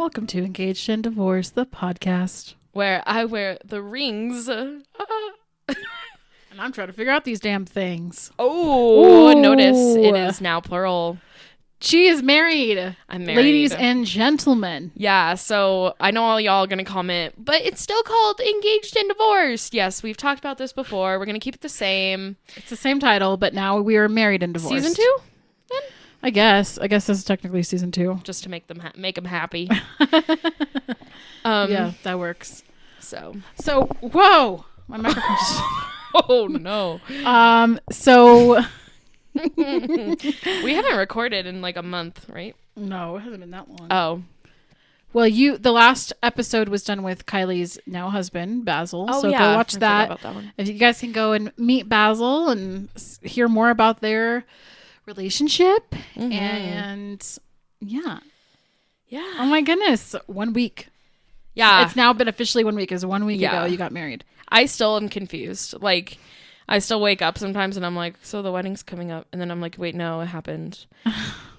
Welcome to Engaged and Divorced, the podcast. Where I wear the rings. And I'm trying to figure out these damn things. Oh, notice it is now plural. She is married. I'm married. Ladies and gentlemen. Yeah, so I know all y'all are going to comment, but it's still called Engaged and Divorced. Yes, we've talked about this before. We're going to keep it the same. It's the same title, but now we are married and divorced. Season 2? Then? I guess this is technically season 2. Just to make them happy. Yeah, that works. So, whoa. My microphone just... oh, no. So... We haven't recorded in like a month, right? No, it hasn't been that long. Oh. Well, the last episode was done with Kiley's now husband, Basil. Oh, so yeah. go watch I that. forgot about that one. If you guys can go and meet Basil and hear more about their relationship. Mm-hmm. And yeah. Yeah. Oh my goodness. 1 week. Yeah. It's now been officially 1 week. It was 1 week Yeah. ago you got married. I still am confused. Like, I still wake up sometimes and I'm like, so the wedding's coming up. And then I'm like, wait, no, it happened.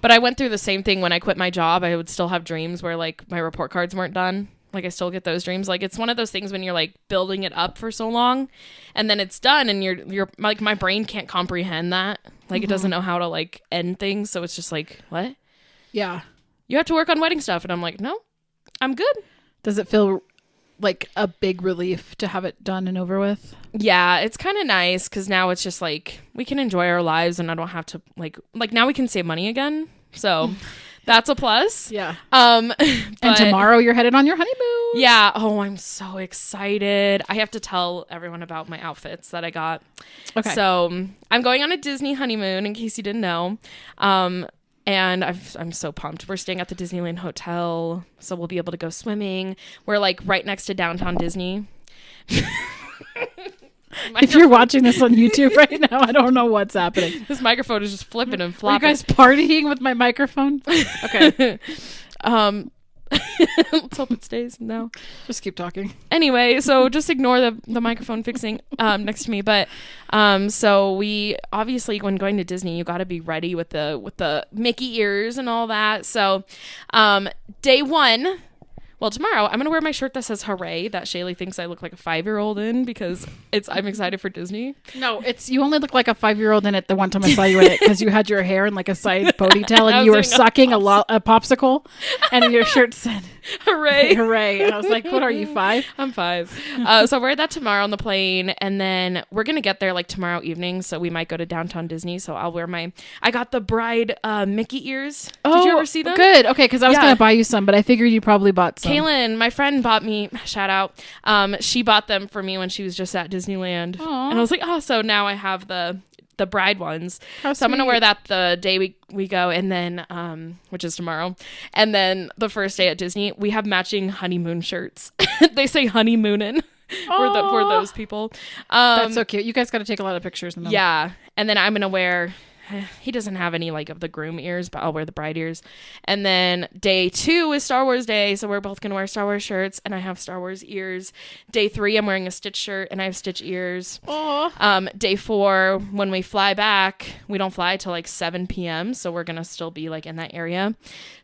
But I went through the same thing when I quit my job. I would still have dreams where like my report cards weren't done. Like I still get those dreams. Like it's one of those things when you're like building it up for so long and then it's done and you're like, my brain can't comprehend that. Like it doesn't know how to like end things. So it's just like, what? Yeah. You have to work on wedding stuff. And I'm like, no, I'm good. Does it feel like a big relief to have it done and over with? Yeah, it's kind of nice because now it's just like we can enjoy our lives and I don't have to like now we can save money again. So that's a plus. Yeah. And And tomorrow you're headed on your honeymoon. Yeah. Oh, I'm so excited. I have to tell everyone about my outfits that I got. Okay. So I'm going on a Disney honeymoon in case you didn't know. And I'm so pumped. We're staying at the Disneyland Hotel, so we'll be able to go swimming. We're like right next to downtown Disney. If you're watching this on YouTube right now, I don't know what's happening. This microphone is just flipping and Are you flopping. guys partying with my microphone? Okay. Let's hope it stays now. Just keep talking. Anyway, so just ignore the microphone fixing next to me. But so we obviously when going to Disney, you got to be ready with the Mickey ears and all that. So day one. Well, tomorrow I'm going to wear my shirt that says hooray that Shaylee thinks I look like a 5-year-old in because I'm excited for Disney. No, you only look like a 5-year-old in it the one time I saw you in it because you had your hair in like a side ponytail and you were sucking a popsicle and your shirt said hooray. Hooray. And I was like, what are you, 5? I'm 5. So I'll wear that tomorrow on the plane and then we're going to get there like tomorrow evening. So we might go to downtown Disney. So I'll wear I got the bride Mickey ears. Did you ever see them? Good. Okay. Because I was going to buy you some, but I figured you probably bought some. Kaylin, my friend, bought me, shout out, she bought them for me when she was just at Disneyland. Aww. And I was like, oh, so now I have the bride ones. How so I'm going to sweet. wear that the day we go and then, which is tomorrow. And then the first day at Disney, we have matching honeymoon shirts. They say honeymoonin'. for those people. That's so cute. You guys got to take a lot of pictures in them. Yeah. And then I'm going to wear... He doesn't have any like of the groom ears, but I'll wear the bride ears. And then day 2 is Star Wars Day, so we're both gonna wear Star Wars shirts, and I have Star Wars ears. Day 3, I'm wearing a Stitch shirt, and I have Stitch ears. Aww. Day 4, when we fly back, we don't fly till like 7 p.m., so we're gonna still be like in that area.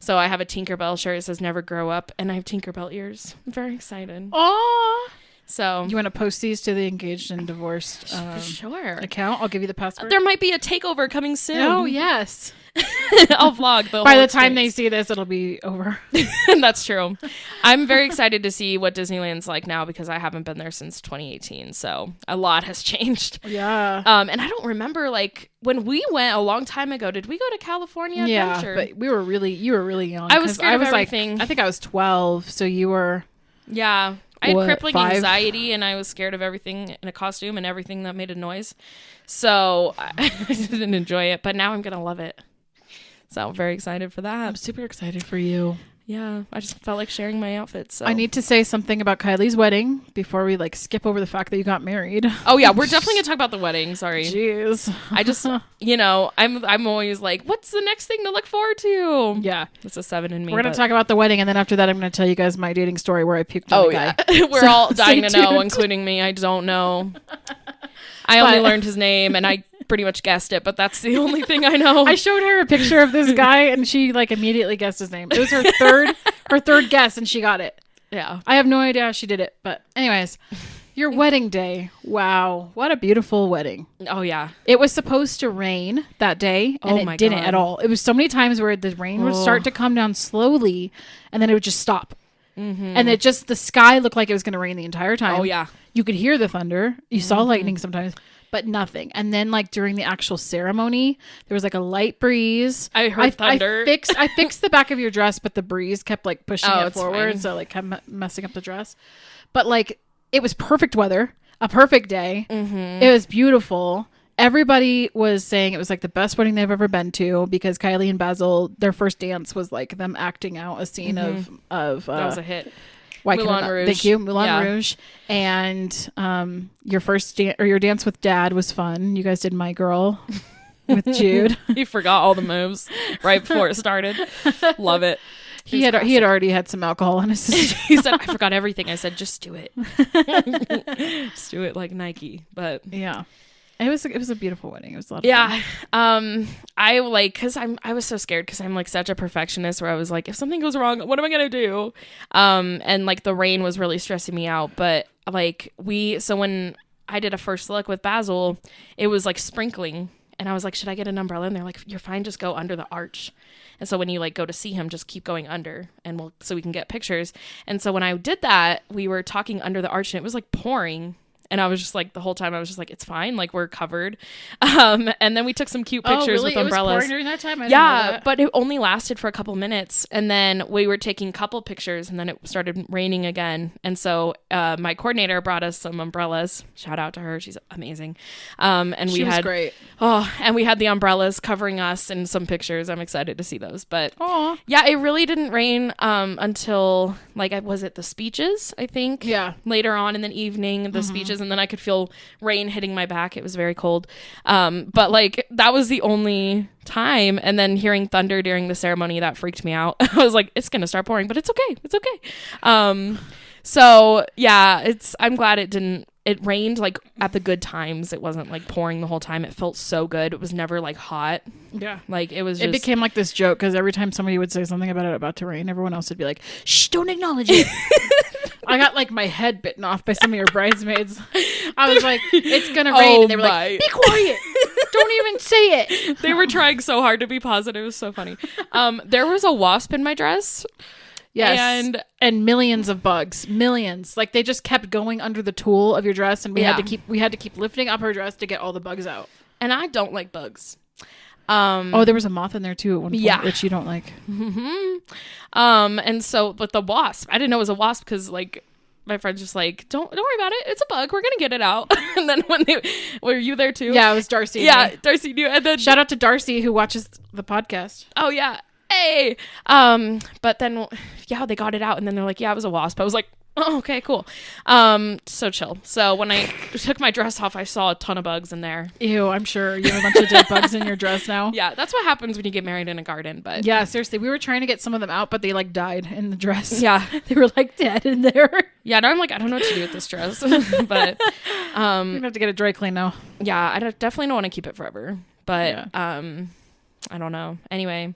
So I have a Tinkerbell shirt. It says "Never Grow Up," and I have Tinkerbell ears. I'm very excited. Aww. So you want to post these to the Engaged and Divorced for sure account? I'll give you the password. There might be a takeover coming soon. Oh, yes. I'll vlog the By whole the time they experience. see this, it'll be over. That's true. I'm very excited to see what Disneyland's like now because I haven't been there since 2018. So a lot has changed. Yeah. And I don't remember like when we went a long time ago, did we go to California Adventure? Yeah, but you were really young. I was scared of like, everything. I think I was 12. So you were. Yeah. I had crippling 5? anxiety and I was scared of everything in a costume and everything that made a noise. So I didn't enjoy it, but now I'm going to love it. So I'm very excited for that. I'm super excited for you. Yeah. I just felt like sharing my outfit. So I need to say something about Kiley's wedding before we like skip over the fact that you got married. Oh yeah, we're definitely gonna talk about the wedding. Sorry. Jeez. I just, I'm always like, what's the next thing to look forward to? Yeah. It's a 7 in me. We're going to talk about the wedding, and then after that, I'm going to tell you guys my dating story where I puked on a guy. Yeah. We're So, all dying to stay know, tuned. including me. I don't know. I only learned his name, and I pretty much guessed it, but that's the only thing I know. I showed her a picture of this guy, and she like immediately guessed his name. It was her third her third guess, and she got it. Yeah. I have no idea how she did it. But anyways, your wedding day. Wow. What a beautiful wedding. Oh, yeah. It was supposed to rain that day, and it didn't at all. It was so many times where the rain would start to come down slowly, and then it would just stop. Mm-hmm. And the sky looked like it was going to rain the entire time. Oh, yeah. You could hear the thunder. You saw lightning sometimes, but nothing. And then like during the actual ceremony, there was like a light breeze. I heard thunder. I fixed the back of your dress, but the breeze kept like pushing it forward. Fine. So like kept messing up the dress. But like it was perfect weather, a perfect day. Mm-hmm. It was beautiful. Everybody was saying it was like the best wedding they've ever been to because Kiley and Basil, their first dance was like them acting out a scene of that was a hit. Moulin Rouge. Thank you, Moulin Rouge. And your dance with Dad was fun. You guys did My Girl with Jude. He forgot all the moves right before it started. Love it. He had already had some alcohol in his system. He said, "I forgot everything." I said, "Just do it. Just do it like Nike." But yeah. It was a beautiful wedding. It was a lot of fun. Yeah. I like, cause I was so scared cause I'm like such a perfectionist where I was like, if something goes wrong, what am I going to do? And like the rain was really stressing me out, but like so when I did a first look with Basil, it was like sprinkling and I was like, should I get an umbrella? And they're like, you're fine. Just go under the arch. And so when you like go to see him, just keep going under and so we can get pictures. And so when I did that, we were talking under the arch and it was like pouring. And I was just like, the whole time I was just like, it's fine. Like we're covered. And then we took some cute pictures with umbrellas. It was pouring during that time? I didn't know that. But it only lasted for a couple minutes. And then we were taking couple pictures and then it started raining again. And so my coordinator brought us some umbrellas. Shout out to her. She's amazing. And she was great. Oh, and we had the umbrellas covering us and some pictures. I'm excited to see those. But Aww. Yeah, it really didn't rain until like, was it the speeches, I think? Yeah. Later on in the evening, the speeches. And then I could feel rain hitting my back. It was very cold. But like that was the only time. And then hearing thunder during the ceremony, that freaked me out. I was like, it's going to start pouring, but it's okay. It's okay. So yeah, I'm glad it rained like at the good times. It wasn't like pouring the whole time. It felt so good. It was never like hot. Yeah. Like it was It became like this joke because every time somebody would say something about to rain, everyone else would be like, shh, don't acknowledge it. I got like my head bitten off by some of your bridesmaids. I was like, it's going to rain. And they were like, be quiet. Don't even say it. They were trying so hard to be positive. It was so funny. There was a wasp in my dress. Yes. And millions of bugs. Millions. Like they just kept going under the tulle of your dress and we had to keep lifting up her dress to get all the bugs out. And I don't like bugs. There was a moth in there too at one point, which you don't like. Mm-hmm. And so, but the wasp, I didn't know it was a wasp because like my friend's just like, don't worry about it. It's a bug. We're gonna get it out. And then were you there too? Yeah, it was Darcy. Yeah, Darcy knew. And then shout out to Darcy who watches the podcast. Oh yeah. Hey. But then they got it out and then they're like, yeah, it was a wasp. I was like, oh, okay, cool. So chill. So when I took my dress off, I saw a ton of bugs in there. Ew, I'm sure you have a bunch of dead bugs in your dress now. Yeah, that's what happens when you get married in a garden. But yeah, seriously, we were trying to get some of them out, but they like died in the dress. Yeah, they were like dead in there. Yeah, now I'm like, I don't know what to do with this dress. But you're gonna have to get it dry clean now. Yeah, I definitely don't want to keep it forever. But I don't know. Anyway.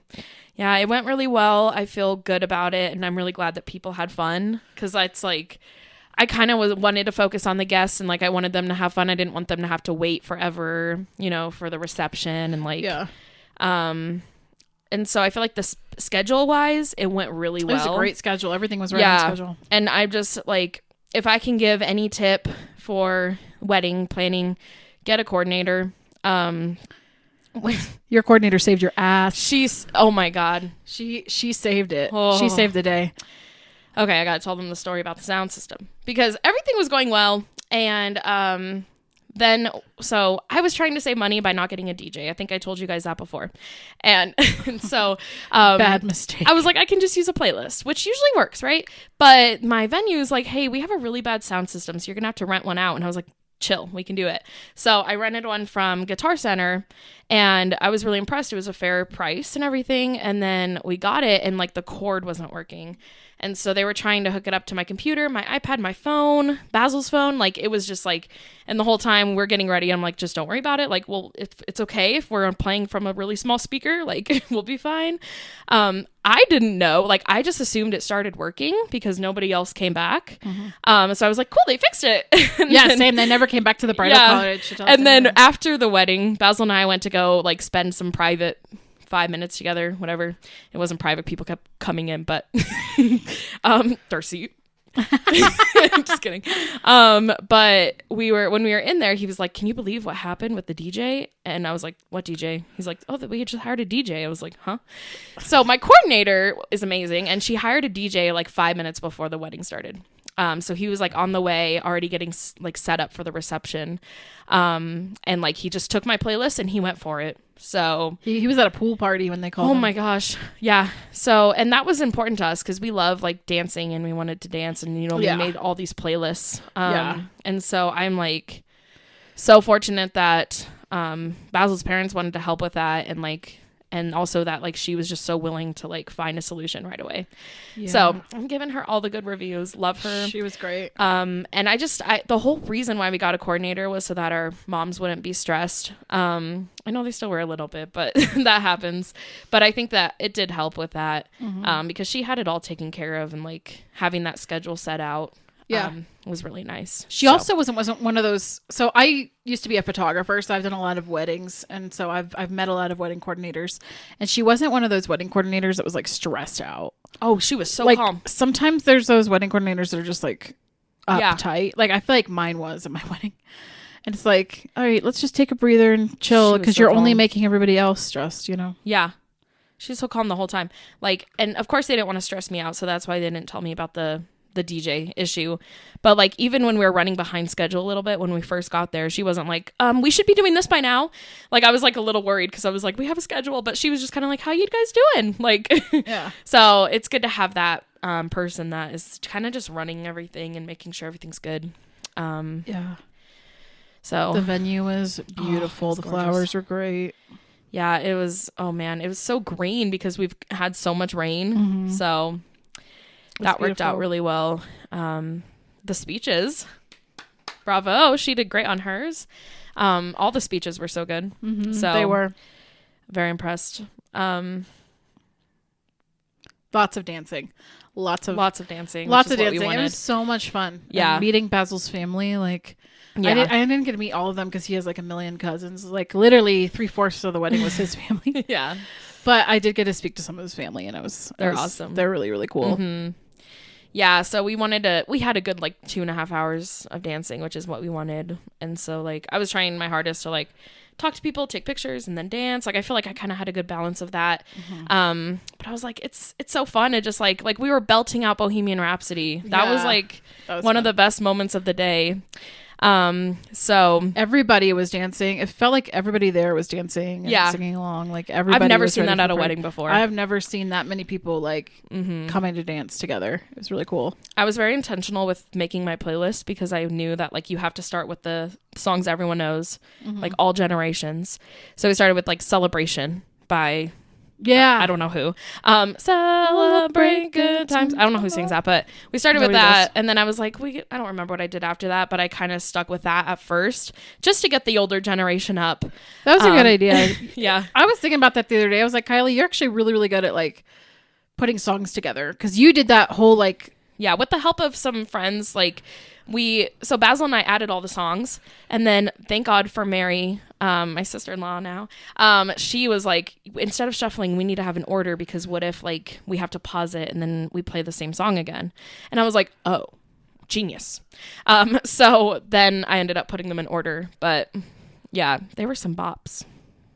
Yeah, it went really well. I feel good about it. And I'm really glad that people had fun. Because that's like, I kind of wanted to focus on the guests. And like, I wanted them to have fun. I didn't want them to have to wait forever, for the reception. And like, and so I feel like the schedule wise, it went really well. It was a great schedule. Everything was right on schedule. And I'm just like, if I can give any tip for wedding planning, get a coordinator. Your coordinator saved your ass. Oh my God. She saved it. Oh. She saved the day. Okay, I gotta tell them the story about the sound system because everything was going well. And so I was trying to save money by not getting a DJ. I think I told you guys that before. And so bad mistake. I was like, I can just use a playlist, which usually works, right? But my venue's like, hey, we have a really bad sound system, so you're gonna have to rent one out. And I was like, chill, we can do it. So I rented one from Guitar Center and I was really impressed. It was a fair price and everything. And then we got it and like the cord wasn't working. And so they were trying to hook it up to my computer, my iPad, my phone, Basil's phone. Like, it was just like, and the whole time we're getting ready, I'm like, just don't worry about it. Like, well, it's okay if we're playing from a really small speaker, like we'll be fine. I didn't know, like, I just assumed it started working because nobody else came back. So I was like, cool, they fixed it. Same. They never came back to the bridal college. And then after the wedding, Basil and I went to go like spend some private 5 minutes together, whatever. It wasn't private. People kept coming in, but Darcy. Just kidding. But when we were in there, he was like, can you believe what happened with the DJ? And I was like, what DJ? He's like, oh, that we just hired a DJ. I was like, huh? So my coordinator is amazing, and she hired a DJ like 5 minutes before the wedding started. So he was like on the way, already getting like set up for the reception. And like he just took my playlist and he went for it. So he was at a pool party when they called him. Oh my gosh. Yeah. So, and that was important to us because we love like dancing and we wanted to dance, and we made all these playlists. And so I'm like so fortunate that Basil's parents wanted to help with that, and also that like she was just so willing to like find a solution right away. So I'm giving her all the good reviews. Love her. She was great. And the whole reason why we got a coordinator was so that our moms wouldn't be stressed. I know they still were a little bit, but that happens. But I think that it did help with that, because she had it all taken care of, and like having that schedule set out. Was really nice. She also wasn't one of those. So I used to be a photographer, so I've done a lot of weddings, and so I've met a lot of wedding coordinators, and she wasn't one of those wedding coordinators that was like stressed out. Oh, she was so like, calm. Sometimes there's those wedding coordinators that are just like uptight. Like I feel like mine was at my wedding, and it's like, all right, let's just take a breather and chill, because you're only making everybody else stressed. Yeah. She's so calm the whole time. Like, and of course they didn't want to stress me out, so that's why they didn't tell me about the DJ issue. But like, even when we were running behind schedule a little bit when we first got there, she wasn't like, we should be doing this by now. Like, I was like a little worried because I was like, we have a schedule, but she was just kind of like, how you guys doing? Like, so it's good to have that person that is kind of just running everything and making sure everything's good. So the venue was beautiful. The flowers were great. Yeah, it was. Oh man, it was so green because we've had so much rain. So that worked out really well. The speeches, bravo, she did great on hers. All the speeches were so good. So they were very impressed. Lots of dancing, lots of dancing. It was so much fun. Yeah, and meeting Basil's family, like. Yeah. I didn't get to meet all of them because he has like a million cousins. Like literally 3/4 of the wedding was his family. Yeah, but I did get to speak to some of his family, and they're awesome. They're really, really cool. Yeah, so we had a good like 2.5 hours of dancing, which is what we wanted. And so like I was trying my hardest to like talk to people, take pictures, and then dance. Like I feel like I kind of had a good balance of that. But I was like, it's so fun. It just like we were belting out Bohemian Rhapsody. That was one fun. Of the best moments of the day. So everybody was dancing. It felt like everybody there was dancing and singing along. Like everybody. I've never seen that at a wedding before. I have never seen that many people like coming to dance together. It was really cool. I was very intentional with making my playlist because I knew that like you have to start with the songs everyone knows, like all generations. So we started with like Celebration by I don't know who. Celebrate good times. I don't know who sings that, but we started with that. And then I was like, I don't remember what I did after that, but I kind of stuck with that at first just to get the older generation up. That was a good idea. Yeah. I was thinking about that the other day. I was like, Kiley, you're actually really, really good at like putting songs together. Cause you did that whole like. Yeah. With the help of some friends, like so Basil and I added all the songs, and then thank God for Mary, my sister-in-law now. She was like, instead of shuffling, we need to have an order because what if like we have to pause it and then we play the same song again? And I was like, oh, genius. So then I ended up putting them in order, but yeah, they were some bops.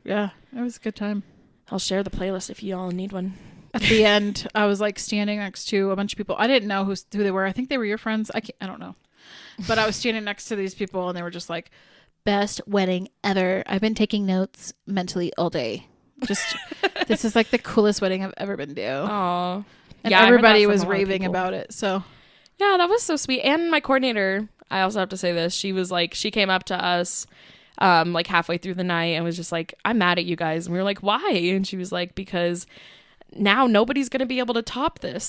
Yeah, it was a good time. I'll share the playlist if you all need one. At the end, I was like standing next to a bunch of people. I didn't know who they were. I think they were your friends. I don't know. But I was standing next to these people, and they were just like, best wedding ever. I've been taking notes mentally all day. Just, this is like the coolest wedding I've ever been to. Aww. And everybody was raving about it. So, yeah, that was so sweet. And my coordinator, I also have to say this, she was like, she came up to us like halfway through the night and was just like, I'm mad at you guys. And we were like, why? And she was like, because now nobody's going to be able to top this.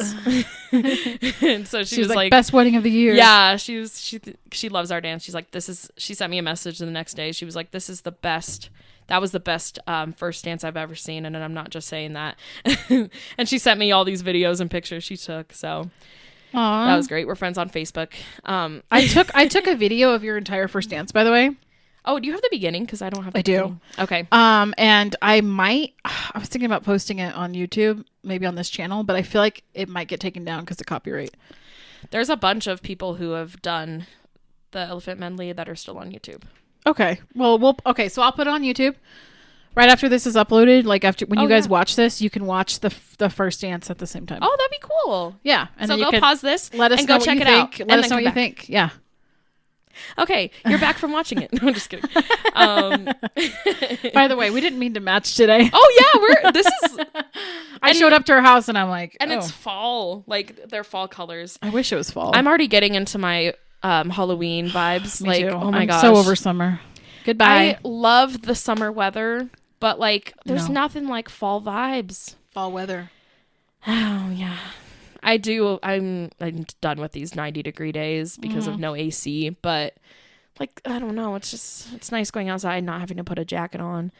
And so she was like, best wedding of the year. Yeah, she loves our dance. She's like, she sent me a message the next day. She was like, this is the best. That was the best first dance I've ever seen. And I'm not just saying that. And she sent me all these videos and pictures she took. So Aww. That was great. We're friends on Facebook. I took a video of your entire first dance, by the way. Oh, do you have the beginning? Because I don't have the beginning. Okay. And I was thinking about posting it on YouTube, maybe on this channel, but I feel like it might get taken down because of copyright. There's a bunch of people who have done the Elephant Medley that are still on YouTube. Okay. Well, so I'll put it on YouTube right after this is uploaded. Like when you guys watch this, you can watch the first dance at the same time. Oh, that'd be cool. Yeah. And so then go pause this let us and know go check it out. out. Let us know what you think. Yeah. Okay, you're back from watching it. No, I'm just kidding. By the way, we didn't mean to match today. Oh yeah, I showed up to her house and I'm like, and it's fall, like they're fall colors. I wish it was fall. I'm already getting into my Halloween vibes. Me too. Oh my gosh, so over summer. Goodbye. I love the summer weather, but like, there's nothing like fall vibes. Fall weather. Oh yeah. I do. I'm done with these 90-degree days because of no AC, but like, I don't know. It's nice going outside, not having to put a jacket on,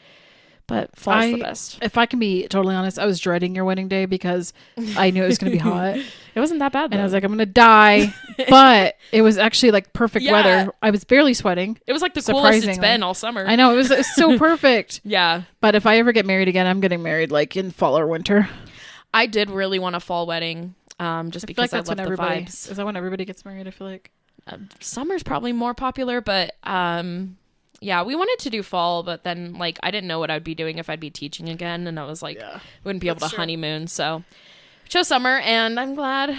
but fall's the best. If I can be totally honest, I was dreading your wedding day because I knew it was going to be hot. It wasn't that bad though. And I was like, I'm going to die, but it was actually like perfect weather. I was barely sweating. It was like the coolest it's been all summer. I know. It was so perfect. Yeah. But if I ever get married again, I'm getting married like in fall or winter. I did really want a fall wedding. Just because I love the vibes. Is that when everybody gets married? I feel like summer's probably more popular, but yeah, we wanted to do fall, but then like I didn't know what I'd be doing if I'd be teaching again, and I was like, wouldn't be able to honeymoon, so chose summer, and I'm glad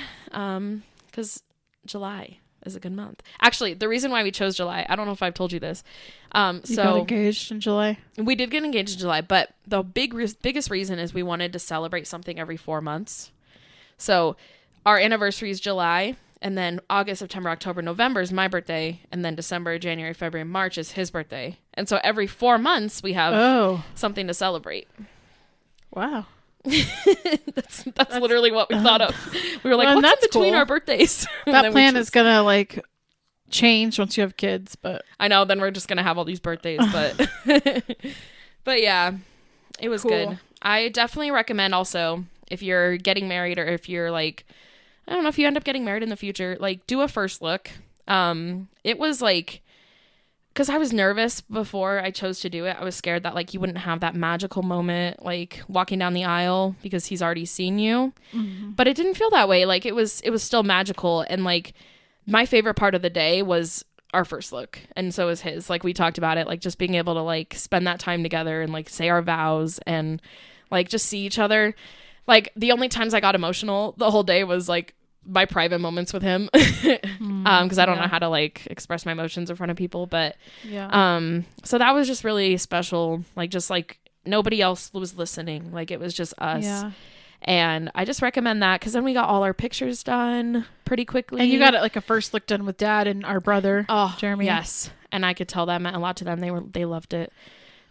because July is a good month. Actually, the reason why we chose July, I don't know if I've told you this. You got engaged in July? We did get engaged in July, but the biggest reason is we wanted to celebrate something every 4 months. So our anniversary is July, and then August, September, October, November is my birthday, and then December, January, February, March is his birthday. And so every 4 months we have something to celebrate. Wow. that's literally what we thought of. We were like, what's in between our birthdays? That plan is going to like change once you have kids, but I know, then we're just going to have all these birthdays, but but yeah, it was good. I definitely recommend also, if you're getting married or if you're like, I don't know, if you end up getting married in the future, like do a first look. It was like, because I was nervous before I chose to do it. I was scared that like you wouldn't have that magical moment, like walking down the aisle because he's already seen you. Mm-hmm. But it didn't feel that way. Like it was still magical. And like my favorite part of the day was our first look, and so was his. Like we talked about it, like just being able to like spend that time together and like say our vows and like just see each other. Like the only times I got emotional the whole day was like my private moments with him, because I don't know how to like express my emotions in front of people. But so that was just really special. Like just like nobody else was listening. Like it was just us. Yeah. And I just recommend that, because then we got all our pictures done pretty quickly. And you got like a first look done with Dad and our brother, Jeremy. Yes. And I could tell that meant a lot to them. They loved it.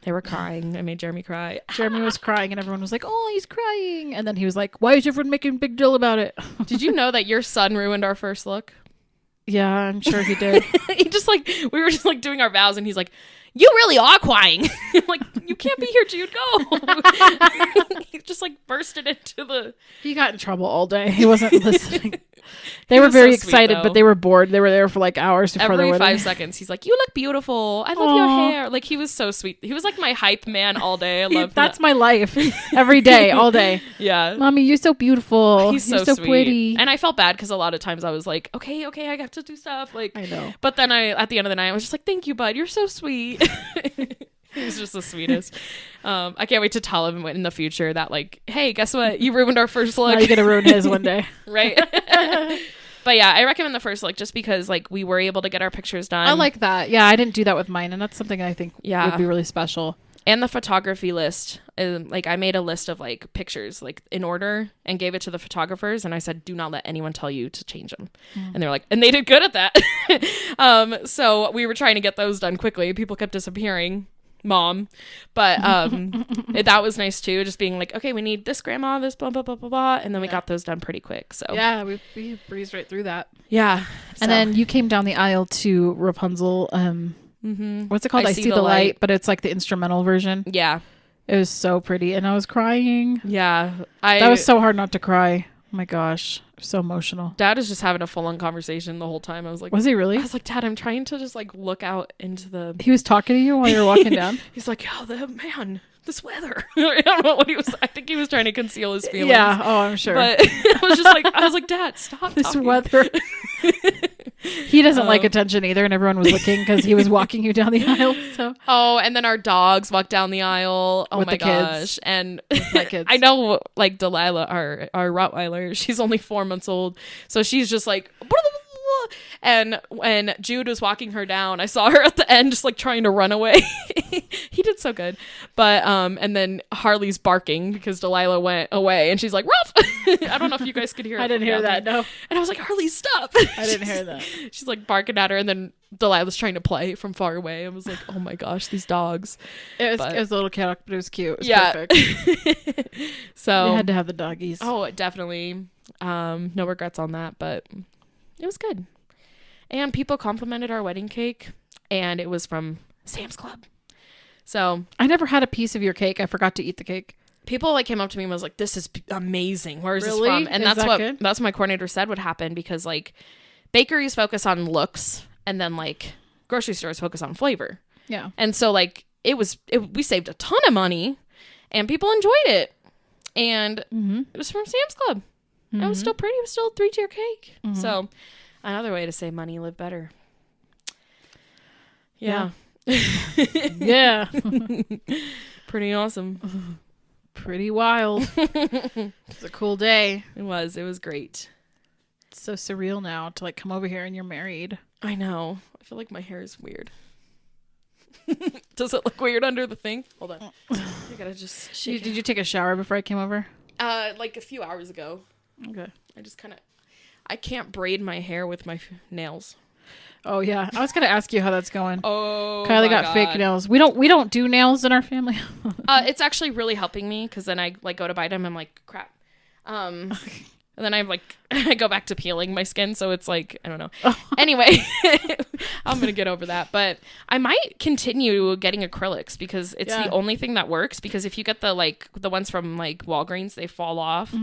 They were crying. I made Jeremy cry. Jeremy was crying and everyone was like, oh, he's crying. And then he was like, why is everyone making a big deal about it? Did you know that your son ruined our first look? Yeah, I'm sure he did. He just like, we were just like doing our vows and he's like, you really are crying. I'm like, you can't be here, Jude, go. He just like bursted into the... He got in trouble all day. He wasn't listening. They were very excited, but they were bored. They were there for like hours before the wedding. Every 5 seconds, he's like, you look beautiful. I love your hair. Like, he was so sweet. He was like my hype man all day. I love That's my life. Every day, all day. Yeah. Mommy, you're so beautiful. He's you're so sweet. Pretty. And I felt bad because a lot of times I was like, okay, I got to do stuff. Like, I know. But then at the end of the night, I was just like, thank you, bud. You're so sweet. He's just the sweetest. I can't wait to tell him in the future that like, hey, guess what? You ruined our first look. Now you're gonna ruin his one day. Right. But yeah, I recommend the first look just because like we were able to get our pictures done. I like that. Yeah, I didn't do that with mine, and that's something I think would be really special. And the photography list, like I made a list of like pictures like in order and gave it to the photographers, and I said, do not let anyone tell you to change them. And they're like, and they did good at that. So we were trying to get those done quickly. People kept disappearing. mom. But that was nice too, just being like, okay, we need this grandma, this blah blah blah blah blah, and then we got those done pretty quick. So yeah, we breezed right through that. Yeah. And then you came down the aisle to Rapunzel. What's it called? I see the light, but it's like the instrumental version. Yeah. It was so pretty, and I was crying. Yeah. That was so hard not to cry. Oh my gosh, so emotional. Dad is just having a full-on conversation the whole time. I was like, was he really? I was like, Dad, I'm trying to just like look out into the. He was talking to you while you were walking down. He's like, oh, this weather. I don't know what he was. I think he was trying to conceal his feelings. Yeah. Oh, I'm sure. But I was like, Dad, stop this talking. Weather. He doesn't like attention either, and everyone was looking because he was walking you down the aisle. So. Oh, and then our dogs walked down the aisle. Oh with my the gosh! Kids. And my kids. I know, like Delilah, our Rottweiler, she's only 4 months old, so she's just like. And when Jude was walking her down, I saw her at the end just like trying to run away. He did so good. But and then Harley's barking because Delilah went away and she's like, Ruff! I don't know if you guys could hear it. I didn't hear that, no. And I was like, Harley, stop. I didn't hear that. She's like barking at her, and then Delilah's trying to play from far away. I was like, oh my gosh, these dogs. It was a little chaotic, but it was cute. It was perfect. So you had to have the doggies. Oh, definitely. No regrets on that, but it was good. And people complimented our wedding cake, and it was from Sam's Club. So I never had a piece of your cake. I forgot to eat the cake. People like came up to me and was like, "This is amazing. Where is really? this from?" And that's what my coordinator said would happen, because like bakeries focus on looks, and then like grocery stores focus on flavor. Yeah. And so like we saved a ton of money, and people enjoyed it, and it was from Sam's Club. It was still pretty. It was still a 3-tier cake. So. Another way to save money, live better. Yeah. Yeah. Pretty awesome. Pretty wild. It's a cool day. It was great. It's so surreal now to like come over here and you're married. I know. I feel like my hair is weird. Does it look weird under the thing? Hold on. I gotta just shake Did you take a shower before I came over? Like a few hours ago. Okay. I can't braid my hair with my nails. Oh yeah, I was gonna ask you how that's going. Oh, Kylie got fake nails. We don't do nails in our family. It's actually really helping me, because then I like go to bite them. I'm like, crap. And then I go back to peeling my skin, so it's like, I don't know. Anyway, I'm gonna get over that, but I might continue getting acrylics because it's the only thing that works. Because if you get the ones from like Walgreens, they fall off,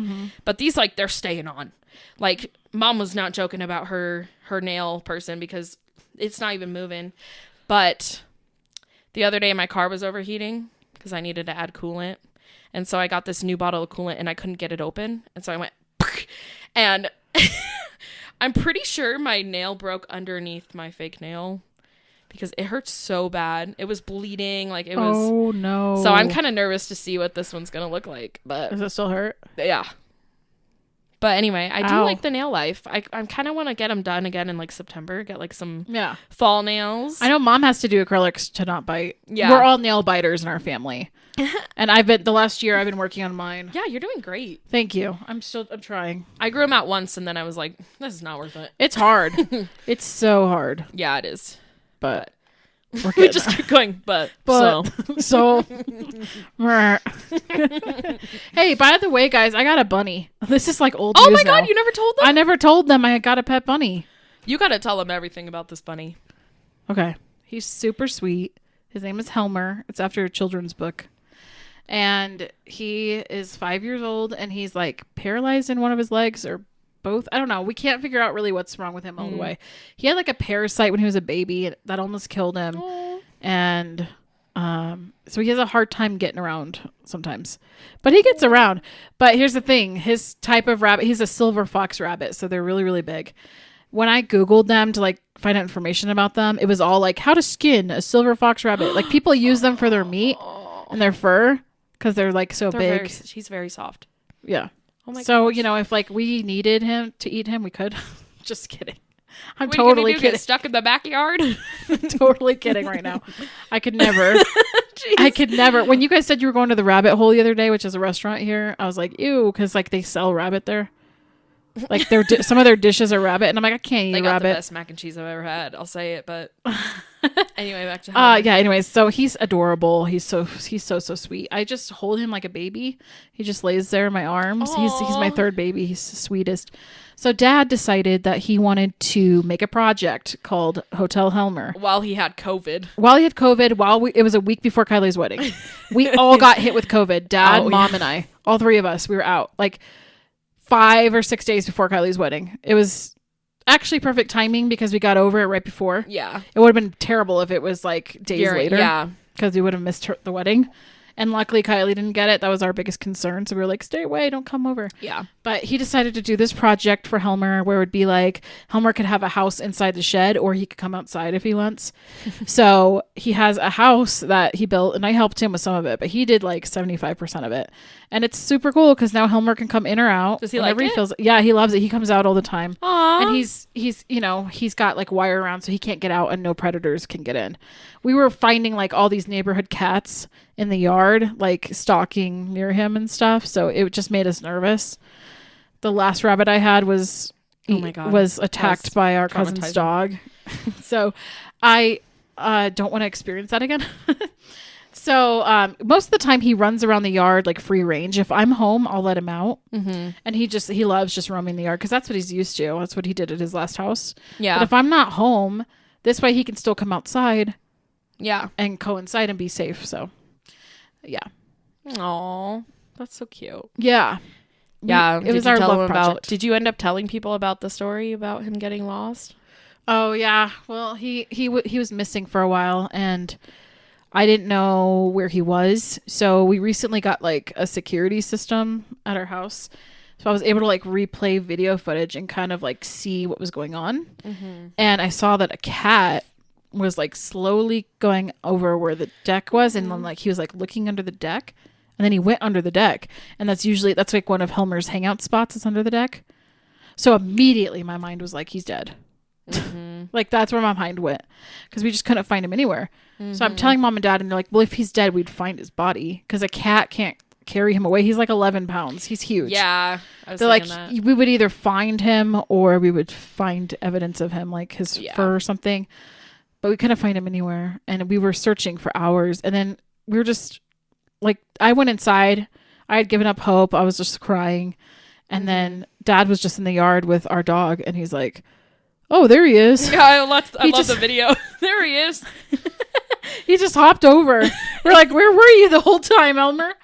but these like they're staying on. Like Mom was not joking about her nail person because it's not even moving. But the other day my car was overheating because I needed to add coolant, and so I got this new bottle of coolant and I couldn't get it open, and so I went. And I'm pretty sure my nail broke underneath my fake nail because it hurts so bad. It was bleeding. Like it was. Oh no. So I'm kind of nervous to see what this one's going to look like. But does it still hurt? Yeah. But anyway, I do like the nail life. I kind of want to get them done again in like September. Get like some fall nails. I know Mom has to do acrylics to not bite. Yeah. We're all nail biters in our family. And the last year I've been working on mine. Yeah, you're doing great. Thank you. I'm trying. I grew them out once and then I was like, this is not worth it. It's hard. It's so hard. Yeah, it is. But we just keep going, but so. Hey, by the way, guys, I got a bunny. This is like old news my God, now. you never told them? I never told them I got a pet bunny. You got to tell them everything about this bunny. Okay. He's super sweet. His name is Helmer. It's after a children's book. And he is 5 years old, and he's like paralyzed in one of his legs or both. I don't know. We can't figure out really what's wrong with him all the way. He had like a parasite when he was a baby that almost killed him. Aww. And so he has a hard time getting around sometimes. But he gets around. But here's the thing. His type of rabbit, he's a silver fox rabbit, so they're really, really big. When I Googled them to like find out information about them, it was all like how to skin a silver fox rabbit. Like people use them for their meat and their fur because they're like so big. He's very soft. Yeah. Oh my so, gosh. you know, if like we needed him to eat him, we could. Just kidding. I'm what totally kidding. Get stuck in the backyard? Totally kidding right now. I could never. I could never. When you guys said you were going to the Rabbit Hole the other day, which is a restaurant here, I was like, ew, because like they sell rabbit there. Like some of their dishes are rabbit, and I'm like, I can't They eat got rabbit. the best mac and cheese I've ever had. I'll say it, but anyway, back to Helmer. Yeah. Anyways, so he's adorable. He's so sweet. I just hold him like a baby. He just lays there in my arms. He's my third baby. He's the sweetest. So Dad decided that he wanted to make a project called Hotel Helmer. While he had COVID. It was a week before Kiley's wedding. We all got hit with COVID. Dad, Mom, and I. All three of us. We were out. Like 5 or 6 days before Kiley's wedding. It was actually perfect timing because we got over it right before. Yeah. It would have been terrible if it was like days later. Yeah. Because we would have missed the wedding. And luckily Kiley didn't get it. That was our biggest concern. So we were like, stay away, don't come over. Yeah. But he decided to do this project for Helmer where it would be like Helmer could have a house inside the shed or he could come outside if he wants. So he has a house that he built and I helped him with some of it, but he did like 75% of it. And it's super cool because now Helmer can come in or out. Does he like it? Yeah, he loves it. He comes out all the time. Aww. And he's got like wire around so he can't get out and no predators can get in. We were finding like all these neighborhood cats in the yard, like stalking near him and stuff. So it just made us nervous. The last rabbit I had was attacked by our cousin's dog. So I don't want to experience that again. So most of the time he runs around the yard like free range. If I'm home, I'll let him out. Mm-hmm. And he loves just roaming the yard because that's what he's used to. That's what he did at his last house. Yeah. But if I'm not home, this way he can still come outside. Yeah. And coincide and be safe. So, yeah. Aw, that's so cute. Yeah. Yeah. It was our love project. Did you end up telling people about the story about him getting lost? Oh, yeah. Well, he was missing for a while and I didn't know where he was. So we recently got like a security system at our house. So I was able to like replay video footage and kind of like see what was going on. Mm-hmm. And I saw that a cat was like slowly going over where the deck was. And then like he was like looking under the deck and then he went under the deck. And that's like one of Helmer's hangout spots is under the deck. So immediately my mind was like, he's dead. Mm-hmm. Like that's where my mind went because we just couldn't find him anywhere. Mm-hmm. So I'm telling Mom and Dad and they're like, well, if he's dead, we'd find his body because a cat can't carry him away. He's like 11 pounds. He's huge. Yeah. They're like, we would either find him or we would find evidence of him, like his fur or something. But we couldn't find him anywhere. And we were searching for hours. And then we were just like, I went inside. I had given up hope. I was just crying. And then Dad was just in the yard with our dog. And he's like, oh, there he is. Yeah, I love the video. There he is. He just hopped over. We're like, where were you the whole time, Elmer?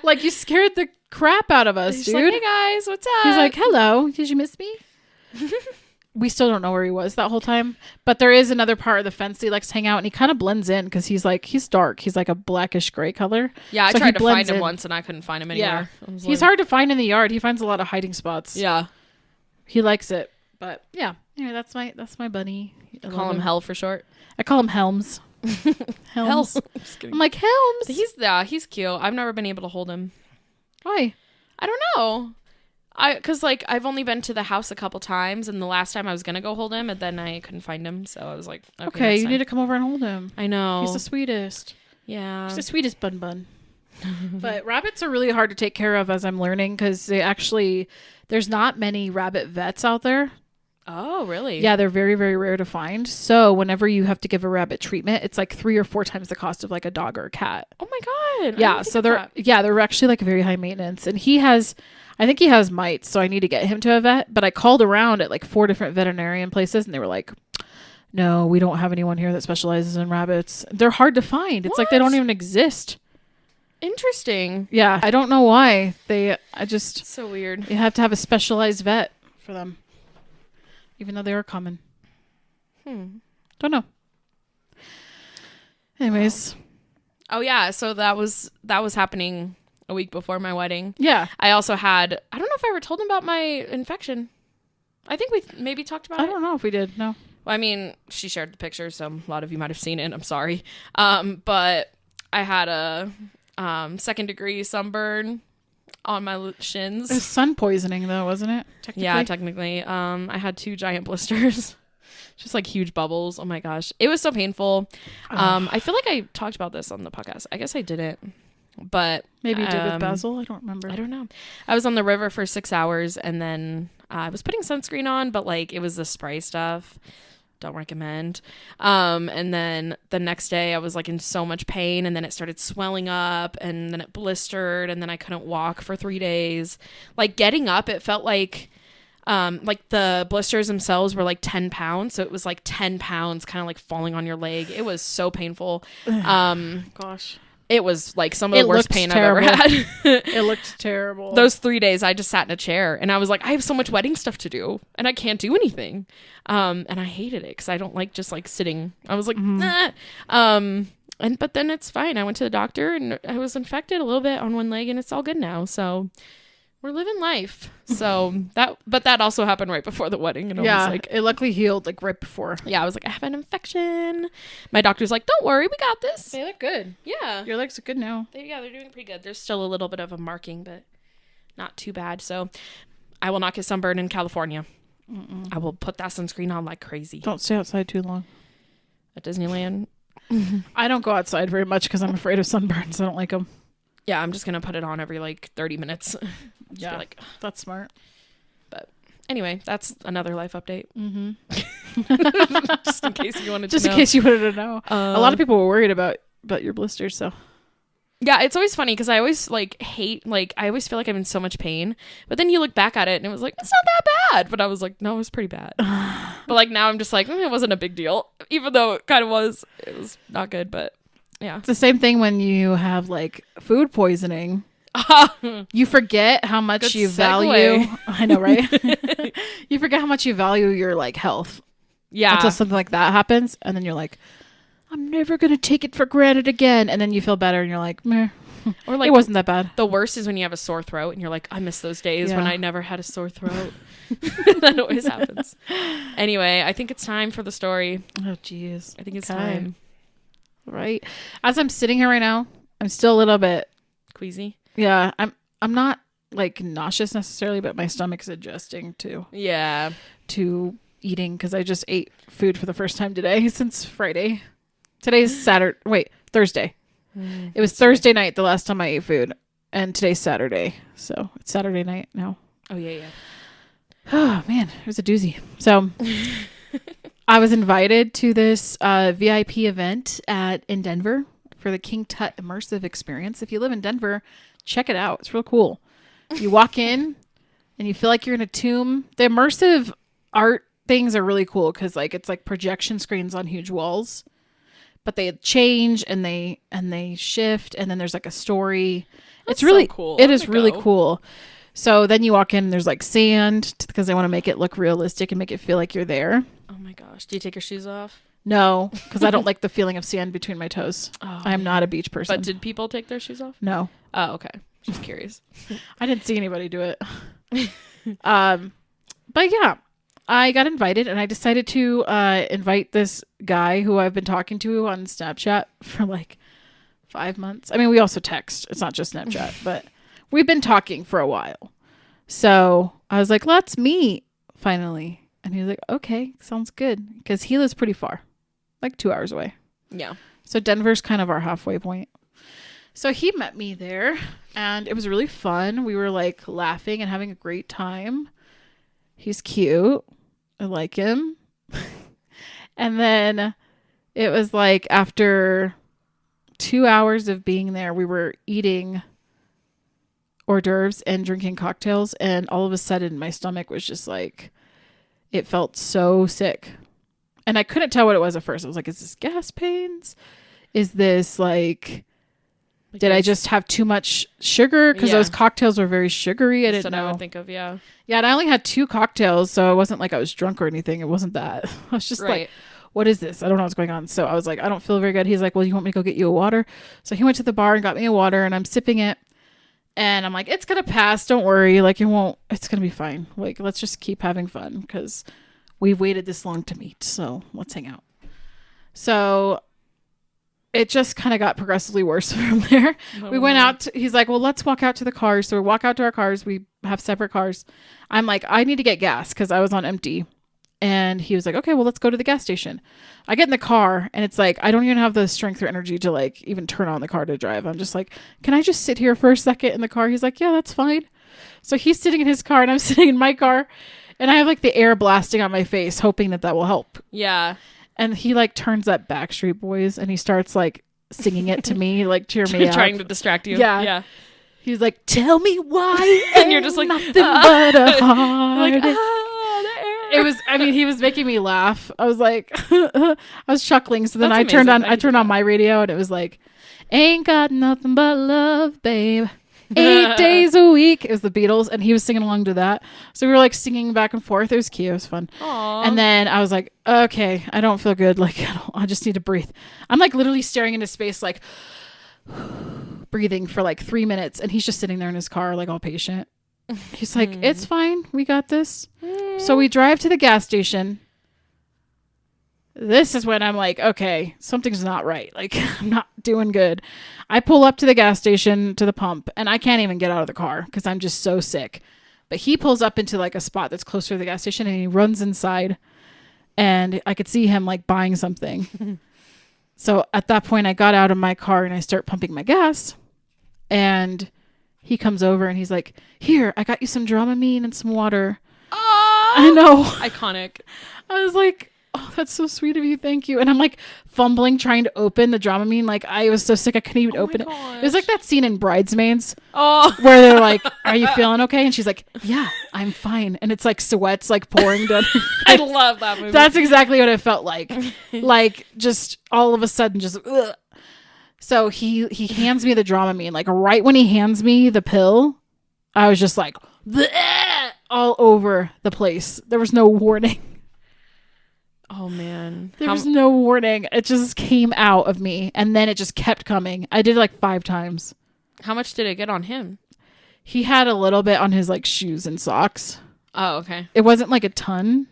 Like, you scared the crap out of us, dude. Like, hey, guys, what's up? He's like, hello. Did you miss me? We still don't know where he was that whole time. But there is another part of the fence he likes to hang out, and he kind of blends in because he's dark. He's like a blackish gray color. Yeah, I tried to find him once, and I couldn't find him anywhere. Yeah. He's hard to find in the yard. He finds a lot of hiding spots. Yeah. He likes it. But, yeah. Anyway, that's my bunny. Call him Hell for short. I call him Helms. Helms. I'm like, Helms. He's cute. I've never been able to hold him. Why? I don't know. Because like I've only been to the house a couple times, and the last time I was gonna go hold him, and then I couldn't find him, so I was like, okay, you need to come over and hold him. I know. He's the sweetest. Yeah. He's the sweetest bun. But rabbits are really hard to take care of, as I'm learning, because there's not many rabbit vets out there. Oh, really? Yeah, they're very, very rare to find. So whenever you have to give a rabbit treatment, it's like 3 or 4 times the cost of like a dog or a cat. Oh my God. Yeah. So they're actually like very high maintenance. And I think he has mites. So I need to get him to a vet. But I called around at like 4 different veterinarian places and they were like, no, we don't have anyone here that specializes in rabbits. They're hard to find. It's like they don't even exist. Interesting. Yeah. I don't know why. So weird. You have to have a specialized vet for them. Even though they are common. Don't know. Anyways. Oh yeah, so that was happening a week before my wedding. Yeah. I also had, I don't know if I ever told him about my infection. I think we maybe talked about it. I don't know if we did. No. Well, I mean, she shared the picture, so a lot of you might have seen it. I'm sorry. But I had a 2nd degree sunburn on my shins. It was sun poisoning though, wasn't it? Technically? Yeah, technically. I had 2 giant blisters. Just like huge bubbles. Oh my gosh. It was so painful. I feel like I talked about this on the podcast. I guess I didn't. But maybe you did with Basil. I don't remember. I don't know. I was on the river for 6 hours and then I was putting sunscreen on, but like it was the spray stuff. Don't recommend. And then the next day I was like in so much pain, and then it started swelling up, and then it blistered, and then I couldn't walk for 3 days. Like getting up, it felt like the blisters themselves were like 10 pounds. So it was like 10 pounds kind of like falling on your leg. It was so painful. Gosh. It was like some of the worst pain terrible. I've ever had. It looked terrible. Those 3 days I just sat in a chair, and I was like, I have so much wedding stuff to do and I can't do anything. And I hated it because I don't like just like sitting. I was like, nah. But then it's fine. I went to the doctor and I was infected a little bit on one leg, and it's all good now. So we're living life. So that also happened right before the wedding. And I was like, it luckily healed like right before. Yeah, I was like, I have an infection. My doctor's like, don't worry, we got this. They look good. Yeah. Your legs are good now. They're doing pretty good. There's still a little bit of a marking, but not too bad. So I will not get sunburned in California. I will put that sunscreen on like crazy. Don't stay outside too long. At Disneyland. I don't go outside very much because I'm afraid of sunburns. I don't like them. Yeah, I'm just going to put it on every like 30 minutes. Yeah, like that's smart. But anyway, that's another life update. Just in case you wanted to know. A lot of people were worried about your blisters, so. Yeah, it's always funny because I always like hate, like I always feel like I'm in so much pain, but then you look back at it and it was like, it's not that bad. But I was like, no, it was pretty bad. But like now I'm just like, it wasn't a big deal, even though it kind of was. It was not good, but yeah. It's the same thing when you have like food poisoning. You forget how much you value. I know, right? You forget how much you value your like health. Yeah. Until something like that happens, and then you're like, I'm never gonna take it for granted again. And then you feel better, and you're like, meh. Or like, it wasn't that bad. The worst is when you have a sore throat, and you're like, I miss those days when I never had a sore throat. That always happens. Anyway, I think it's time for the story. Oh, jeez. I think it's time. Right. As I'm sitting here right now, I'm still a little bit queasy. Yeah, I'm not like nauseous necessarily, but my stomach's adjusting to eating because I just ate food for the first time today since Friday. Today's Thursday. It was Thursday night the last time I ate food, and today's Saturday, so it's Saturday night now. Oh yeah. Oh man, it was a doozy. So I was invited to this VIP event in Denver for the King Tut immersive experience. If you live in Denver, check it out. It's real cool. You walk in and you feel like you're in a tomb. The immersive art things are really cool because like it's like projection screens on huge walls, but they change and they shift, and then there's like a story. It's really cool. It is really cool. So then you walk in and there's like sand because they want to make it look realistic and make it feel like you're there. Oh my gosh. Do you take your shoes off? No, because I don't like the feeling of sand between my toes. I am not a beach person. But did people take their shoes off? No. Oh, okay. Just curious. I didn't see anybody do it. But yeah, I got invited, and I decided to invite this guy who I've been talking to on Snapchat for like 5 months. I mean, we also text. It's not just Snapchat, but we've been talking for a while. So I was like, let's meet finally. And he was like, okay, sounds good. Because he lives pretty far, like 2 hours away. Yeah. So Denver's kind of our halfway point. So he met me there, and it was really fun. We were like laughing and having a great time. He's cute. I like him. And then it was like after 2 hours of being there, we were eating hors d'oeuvres and drinking cocktails. And all of a sudden my stomach was just like, it felt so sick. And I couldn't tell what it was at first. I was like, is this gas pains? Is this like did I just have too much sugar? Because those cocktails were very sugary. I didn't know. I would think of, yeah. Yeah, and I only had 2 cocktails, so it wasn't like I was drunk or anything. It wasn't that. I was just like, what is this? I don't know what's going on. So I was like, I don't feel very good. He's like, well, you want me to go get you a water? So he went to the bar and got me a water, and I'm sipping it. And I'm like, it's going to pass. Don't worry. Like, it's going to be fine. Like, let's just keep having fun because we've waited this long to meet. So let's hang out. So it just kind of got progressively worse from there. We went out. He's like, well, let's walk out to the cars. So we walk out to our cars. We have separate cars. I'm like, I need to get gas because I was on empty. And he was like, okay, well, let's go to the gas station. I get in the car and it's like, I don't even have the strength or energy to like even turn on the car to drive. I'm just like, can I just sit here for a second in the car? He's like, yeah, that's fine. So he's sitting in his car and I'm sitting in my car. And I have like the air blasting on my face, hoping that will help. Yeah. And he like turns up Backstreet Boys and he starts like singing it to me, like cheer me up. Trying to distract you. Yeah. Yeah. He's like, tell me why. And you're just like, nothing but a heart. like, the air. It was, I mean, he was making me laugh. I was like, I was chuckling. So then That's I turned amazing. on my radio and it was like, ain't got nothing but love, babe. 8 days a week. It was the Beatles, and he was singing along to that. So we were like singing back and forth. It was cute. It was fun. Aww. And then I was like, okay, I don't feel good. Like, I just need to breathe. I'm like literally staring into space, like breathing for like 3 minutes. And he's just sitting there in his car, like all patient. He's like, it's fine. We got this. So we drive to the gas station. This is when I'm like, okay, something's not right. Like, I'm not doing good. I pull up to the gas station, to the pump, and I can't even get out of the car because I'm just so sick. But he pulls up into like a spot that's closer to the gas station and he runs inside and I could see him like buying something. So at that point, I got out of my car and I start pumping my gas. And he comes over and he's like, here, I got you some Dramamine and some water. Oh, I know. Iconic. I was like, oh, that's so sweet of you. Thank you. And I'm like fumbling, trying to open the Dramamine. Like I was so sick, I couldn't even open it. It was like that scene in Bridesmaids where they're like, are you feeling okay? And she's like, yeah, I'm fine. And it's like sweats like pouring down. I love that movie. That's exactly what it felt like. Like just all of a sudden, just ugh. So he hands me the Dramamine. Like right when he hands me the pill, I was just like bleh, all over the place. There was no warning. Oh man. There was no warning. It just came out of me and then it just kept coming. I did it like 5 times. How much did it get on him? He had a little bit on his like shoes and socks. Oh, okay. It wasn't like a ton,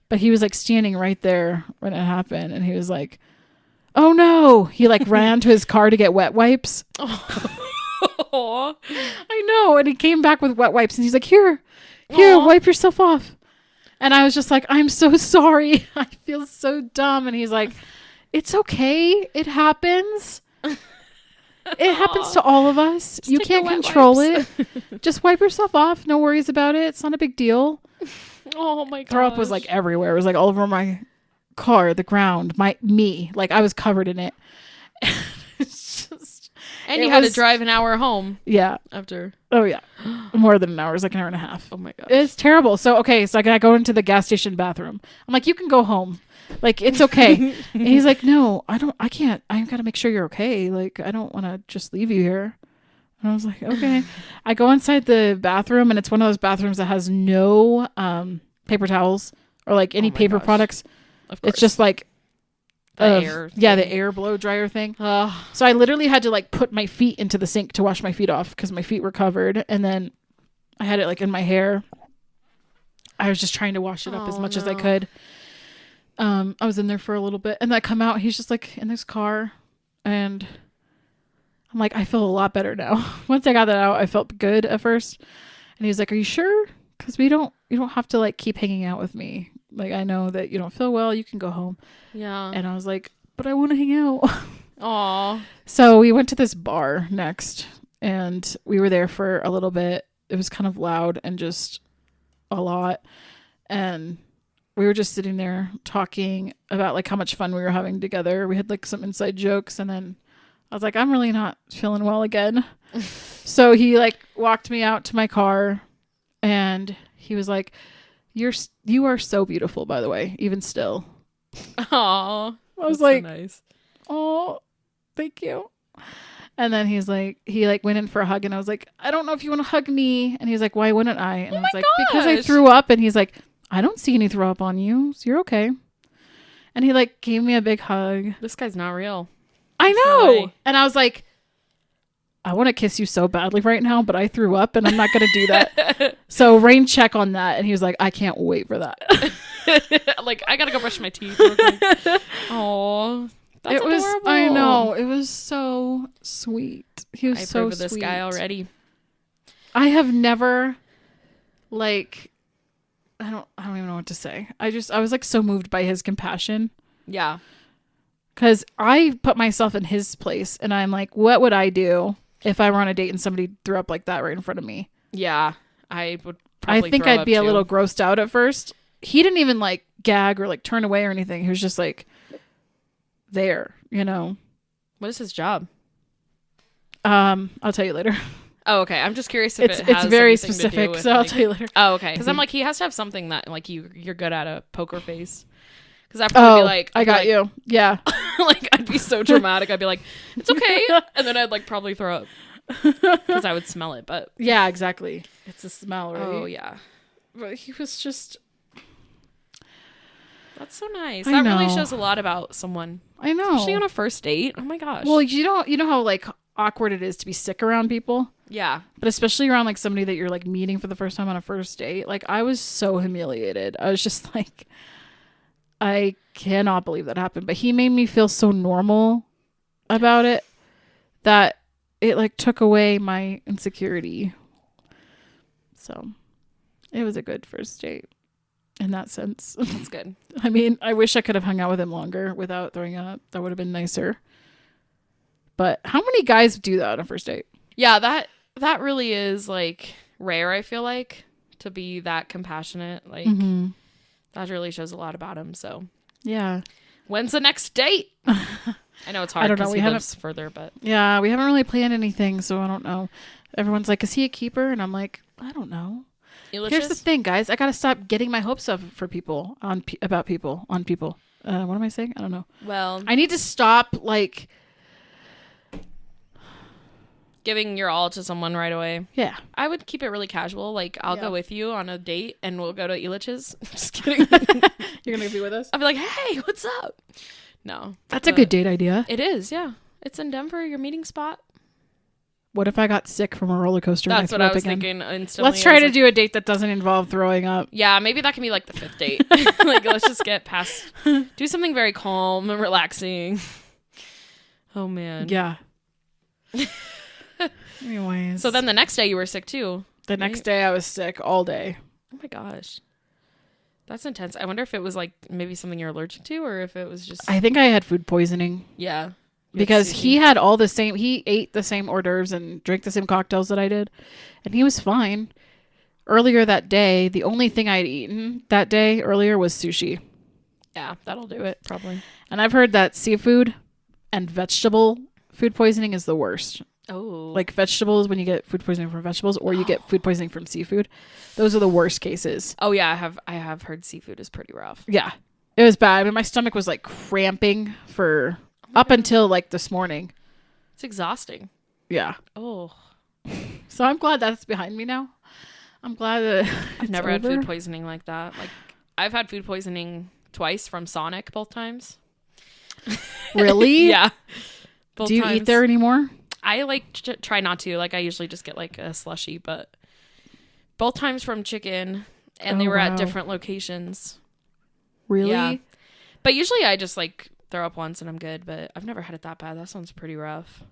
but he was like standing right there when it happened and he was like, oh no. He like ran to his car to get wet wipes. Oh. I know. And he came back with wet wipes and he's like, here, wipe yourself off. And I was just like, I'm so sorry. I feel so dumb. And he's like, it's okay. It happens. It happens to all of us. You can't control it. Just wipe yourself off. No worries about it. It's not a big deal. Oh my god. Throw up was like everywhere. It was like all over my car, the ground, me. Like I was covered in it. It's just, and you had to drive an hour home. Yeah. After. Oh yeah. More than an hour. It was like an hour and a half. Oh my god. It's terrible. So okay, so I go into the gas station bathroom. I'm like, you can go home. Like it's okay. And he's like, no, I can't. I gotta make sure you're okay. Like I don't want to just leave you here. And I was like, okay. I go inside the bathroom and it's one of those bathrooms that has no paper towels or like any paper products. Of course. It's just like air. Yeah, the air blow dryer thing. So I literally had to like put my feet into the sink to wash my feet off because my feet were covered. And then I had it like in my hair. I was just trying to wash it up as much as I could. I was in there for a little bit and then I come out. He's just like in this car and I'm like, I feel a lot better now. Once I got that out, I felt good at first. And he was like, are you sure? Because you don't have to like keep hanging out with me. Like, I know that you don't feel well. You can go home. Yeah. And I was like, but I want to hang out. Aw. So we went to this bar next and we were there for a little bit. It was kind of loud and just a lot. And we were just sitting there talking about like how much fun we were having together. We had like some inside jokes and then I was like, I'm really not feeling well again. So he like walked me out to my car and he was like, you are so beautiful, by the way, even still. Aw. I was like, so nice. Oh, thank you. And then he went in for a hug and I was like, I don't know if you want to hug me. And he's like, why wouldn't I? And I was like, because I threw up. And he's like, I don't see any throw up on you. So you're okay. And he like gave me a big hug. This guy's not real. I know. And I was like, I want to kiss you so badly right now, but I threw up and I'm not going to do that. So rain check on that. And he was like, I can't wait for that. Like, I got to go brush my teeth real quick. Aw. That's adorable. I know. It was so sweet. He was so sweet. This guy already. I have never like, I don't even know what to say. I was like so moved by his compassion. Yeah. Cause I put myself in his place and I'm like, what would I do if I were on a date and somebody threw up like that right in front of me? Yeah. I would I probably think throw I'd up be a too. little grossed out at first. He didn't even like gag or like turn away or anything. He was just like there, you know. What is his job? I'll tell you later. Oh, okay. I'm just curious if It's has very anything to do specific, with, so I'll like- tell you later. Oh, okay. Because I'm like, he has to have something that like you're good at, a poker face. Because I'd probably be like, I got you. Yeah. Like I'd be so dramatic. I'd be like, it's okay, and then I'd like probably throw up because I would smell it. But Yeah, exactly. It's a smell, right? oh yeah, But he was just. that's so nice. I That really know. shows a lot about someone, I know. especially on a first date. Oh my gosh. Well, you know how like awkward it is to be sick around people, yeah. but especially around like somebody that you're like meeting for the first time on a first date. Like I was so humiliated. I was just like, I cannot believe that happened. But he made me feel so normal about it that it like took away my insecurity. So it was a good first date in that sense. That's good. I mean, I wish I could have hung out with him longer without throwing up. That would have been nicer. But how many guys do that on a first date? Yeah, that really is like rare. I feel like to be that compassionate. Like that really shows a lot about him. So Yeah. when's the next date? I know it's hard I don't know. because We he haven't- lives further, but Yeah, we haven't really planned anything, so I don't know. Everyone's like, is he a keeper? And I'm like, I don't know. Here's the thing, guys. I got to stop getting my hopes up for people about people on people. What am I saying? I don't know. Well, I need to stop like, giving your all to someone right away. yeah. I would keep it really casual. Like, I'll Yeah. go with you on a date and we'll go to Elich's. Just kidding. You're going to be with us? I'll be like, hey, what's up? No. That's a good date idea. It is, yeah. It's in Denver, your meeting spot. What if I got sick from a roller coaster? That's and what I threw was up again? thinking instantly. Let's try I was to like, do a date that doesn't involve throwing up. Yeah, maybe that can be like the 5th date. Like, let's just get past, do something very calm and relaxing. Oh, man. Yeah. Anyways. So then the next day you were sick too. the next day I was sick all day. Oh my gosh. That's intense. I wonder if it was like maybe something you're allergic to or if it was just. I think I had food poisoning Yeah. because he had all the same, he ate the same hors d'oeuvres and drank the same cocktails that I did. And he was fine. Earlier that day, the only thing I'd eaten that day earlier was sushi. Yeah, that'll do it probably. And I've heard that seafood and vegetable food poisoning is the worst. Oh. Like vegetables, when you get food poisoning from vegetables or you get food poisoning from seafood, those are the worst cases. Oh yeah, I have heard seafood is pretty rough. Yeah, it was bad. I mean, my stomach was like cramping for up until like this morning. It's exhausting. Yeah. Oh. So I'm glad that's behind me now. I'm glad that I've never had food poisoning like that. Like I've had food poisoning twice from Sonic both times. Really? Yeah. Both Do you times. eat there anymore? I like try not to. Like I usually just get like a slushy, but both times from chicken and they Oh, were wow. at different locations. Really? Yeah. But usually I just like throw up once and I'm good, but I've never had it that bad. That sounds pretty rough.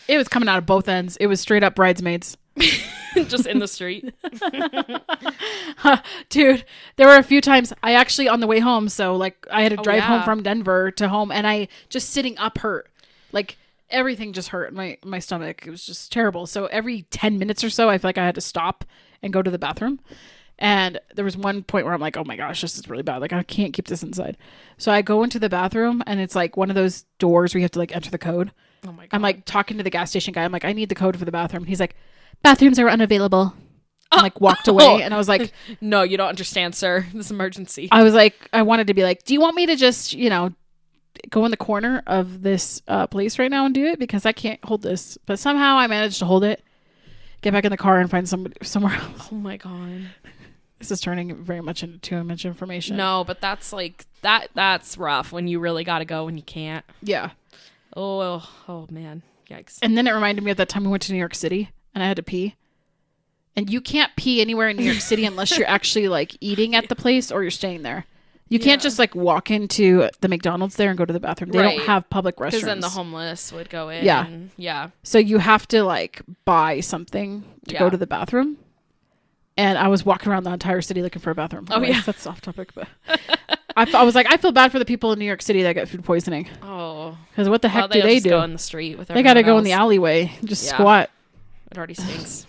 It was coming out of both ends. It was straight up bridesmaids. Just in the street. Dude, there were a few times I actually on the way home, so like I had to drive home yeah. from Denver to home and I just sitting up hurt. Like everything just hurt my stomach. It was just terrible. So every 10 minutes or so I feel like I had to stop and go to the bathroom. And there was one point where I'm like, oh my gosh, this is really bad. Like I can't keep this inside. So I go into the bathroom and it's like one of those doors where you have to like enter the code. Oh my god. I'm like talking to the gas station guy. I'm like, I need the code for the bathroom. He's like, bathrooms are unavailable. I'm like walked away and I was like, no, you don't understand, sir. This emergency. I was like, I wanted to be like, do you want me to just, go in the corner of this place right now and do it? Because I can't hold this. But somehow I managed to hold it, get back in the car and find somebody somewhere else. Oh my god. This is turning very much into too much information. No, but that's like that's rough when you really got to go and you can't. Yeah. Oh man. Yikes. And then it reminded me of that time we went to New York City and I had to pee. And you can't pee anywhere in New York City unless you're actually like eating at the place or you're staying there. You can't just like walk into the McDonald's there and go to the bathroom. They Right. don't have public restrooms. Because then the homeless would go in. Yeah. And, yeah. So you have to like buy something to go Yeah. to the bathroom. And I was walking around the entire city looking for a bathroom. Oh, yeah. That's off topic, but I was like, I feel bad for the people in New York City that get food poisoning. Oh. Because what the heck do they'll they just do? go in the street with They got to everyone go in the else. alleyway, and just Yeah. squat. It already stinks.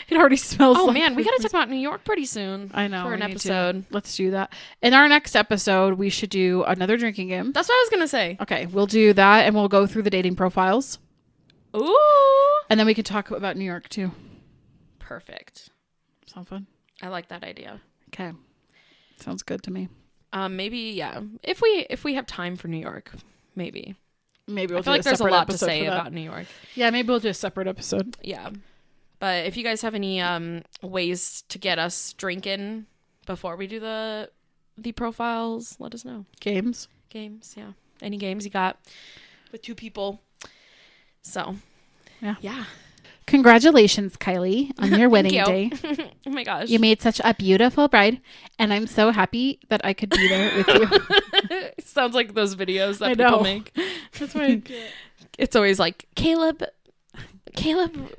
It It already smells. Oh like man, we food got to talk poisoning. about New York pretty soon. I know. For an we need to. episode. Let's do that. In our next episode, we should do another drinking game. That's what I was gonna say. Okay, we'll do that, and we'll go through the dating profiles, Ooh. and then we can talk about New York too. Perfect. Sound fun? I like that idea. Okay, sounds good to me. Maybe yeah. If we have time for New York, maybe. Maybe we'll I feel do like there's a separate lot to episode say for that. about New York. Yeah, maybe we'll do a separate episode. Yeah. But if you guys have any ways to get us drinking before we do the profiles, let us know. Games. Games, yeah. Any games you got with two people. So, yeah. Congratulations, Kylie, on your wedding day. Oh my gosh. You made such a beautiful bride, and I'm so happy that I could be there with you. Sounds like those videos that I people know. make. That's why It's always like Caleb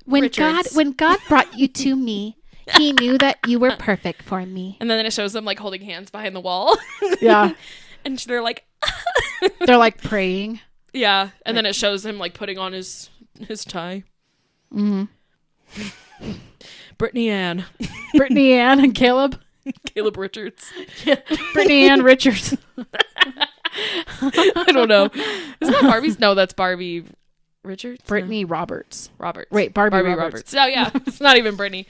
when Richards. God brought you to me, he knew that you were perfect for me. And then it shows them like holding hands behind the wall. Yeah. And they're like They're like praying. yeah, and then it shows him like putting on his tie. Mm-hmm. Brittany Ann. Brittany Ann and Caleb. Caleb Richards. Brittany Ann Richards. I don't know. Isn't that Barbie's? No, that's Barbie Richards. Brittany Roberts. Roberts. Wait, Barbie Roberts. Oh yeah, it's not even Brittany.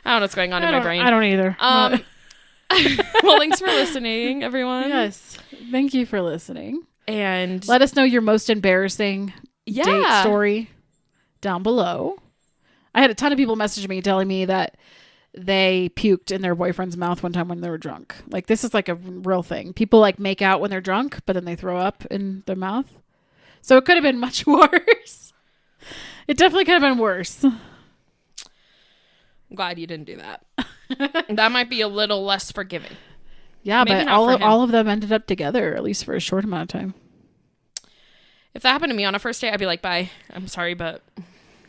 I don't know what's going on in my brain. I don't either. Well, thanks for listening, everyone. Yes. Thank you for listening. And Let us know your most embarrassing yeah. date story down below. I had a ton of people message me telling me that they puked in their boyfriend's mouth one time when they were drunk. Like, this is like a real thing. People like make out when they're drunk, but then they throw up in their mouth. So it could have been much worse. It definitely could have been worse. I'm glad you didn't do that. That might be a little less forgiving. Yeah, Maybe but not for him. all of them ended up together, at least for a short amount of time. If that happened to me on a first date, I'd be like, bye. I'm sorry, but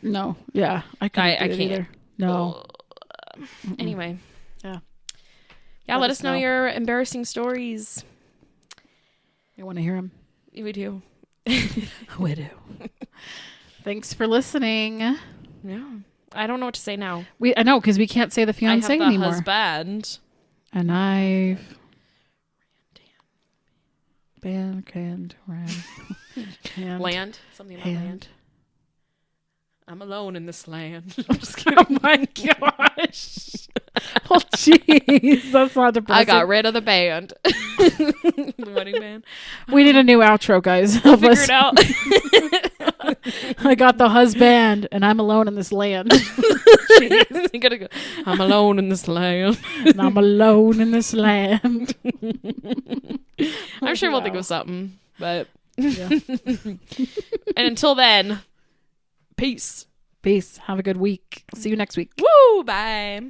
No, yeah, I couldn't do it can't. either. No. Anyway. Yeah. Yeah, let us know your embarrassing stories. You want to hear them? We do. We do. Thanks for listening. Yeah. I don't know what to say now. I know, because we can't say the I fiance have the anymore. husband. And I've band Land. Something about hand. land. I'm alone in this land. I'm just kidding. Oh my gosh. Oh jeez, that's not depressing. I got rid of the band. The wedding band. We need a new outro, guys. We'll Help figure us. it out. I got the husband, and I'm alone in this land. Jeez. You gotta go. I'm alone in this land. And I'm alone in this land. I'm sure we'll think of something, but Yeah. and until then, peace. Peace. Have a good week. See you next week. Woo! Bye.